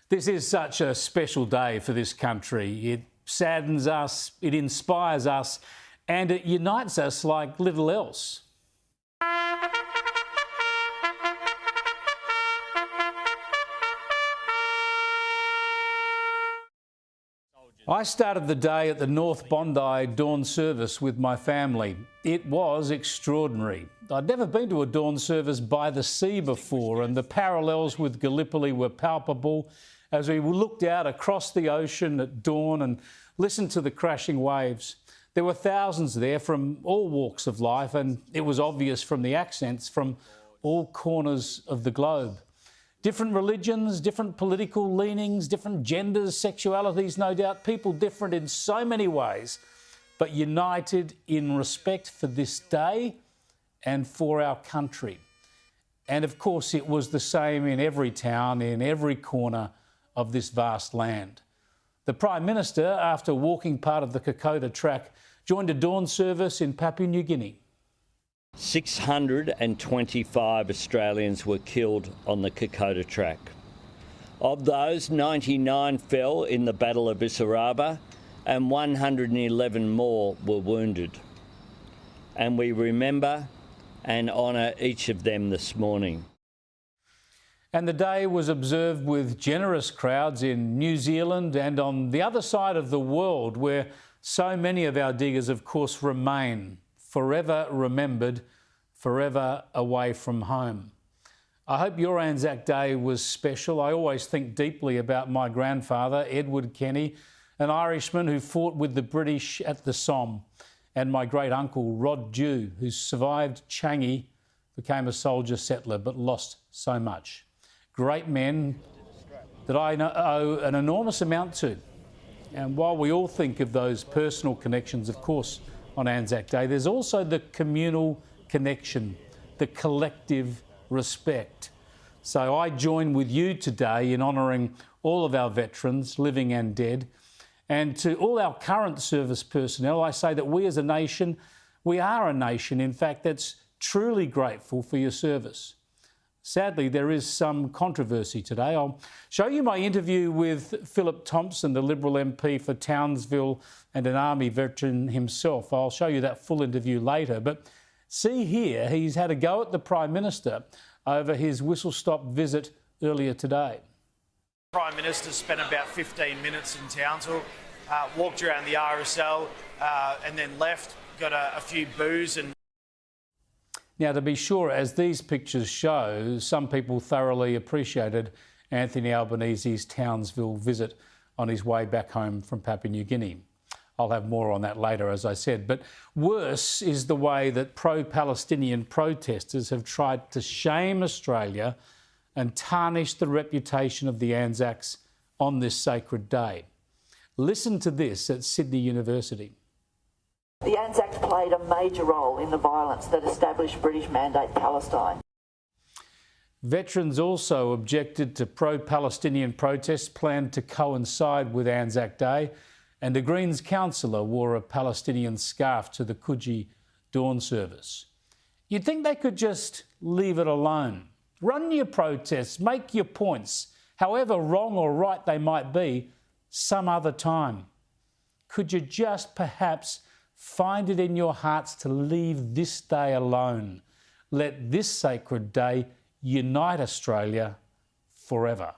This is such a special day for this country. It saddens us, it inspires us, and it unites us like little else. I started the day at the North Bondi dawn service with my family. It was extraordinary. I'd never been to a dawn service by the sea before, and the parallels with Gallipoli were palpable as we looked out across the ocean at dawn and listened to the crashing waves. There were thousands there from all walks of life, and it was obvious from the accents from all corners of the globe. Different religions, different political leanings, different genders, sexualities, no doubt, people different in so many ways, but united in respect for this day and for our country. And of course, it was the same in every town, in every corner of this vast land. The Prime Minister, after walking part of the Kokoda Track, joined a dawn service in Papua New Guinea. 625 Australians were killed on the Kokoda Track. Of those, 99 fell in the Battle of Isaraba and 111 more were wounded. And we remember and honour each of them this morning. And the day was observed with generous crowds in New Zealand and on the other side of the world, where so many of our diggers, of course, remain forever remembered, forever away from home. I hope your Anzac Day was special. I always think deeply about my grandfather, Edward Kenny, an Irishman who fought with the British at the Somme, and my great uncle, Rod Dew, who survived Changi, became a soldier settler, but lost so much. Great men that I owe an enormous amount to. And while we all think of those personal connections, of course, on Anzac Day, there's also the communal connection, the collective respect. So I join with you today in honouring all of our veterans, living and dead. And to all our current service personnel, I say that we as a nation, we are a nation, in fact, that's truly grateful for your service. Sadly, there is some controversy today. I'll show you my interview with Philip Thompson, the Liberal MP for Townsville and an Army veteran himself. I'll show you that full interview later. But see here, he's had a go at the Prime Minister over his whistle-stop visit earlier today. The Prime Minister spent about 15 minutes in Townsville, walked around the RSL and then left, got a few boos and... Now, to be sure, as these pictures show, some people thoroughly appreciated Anthony Albanese's Townsville visit on his way back home from Papua New Guinea. I'll have more on that later, as I said. But worse is the way that pro-Palestinian protesters have tried to shame Australia and tarnish the reputation of the Anzacs on this sacred day. Listen to this at Sydney University. The Anzacs played a major role in the violence that established British Mandate Palestine. Veterans also objected to pro-Palestinian protests planned to coincide with Anzac Day, and a Greens councillor wore a Palestinian scarf to the Coogee dawn service. You'd think they could just leave it alone. Run your protests, make your points, however wrong or right they might be, some other time. Could you just perhaps find it in your hearts to leave this day alone? Let this sacred day unite Australia forever.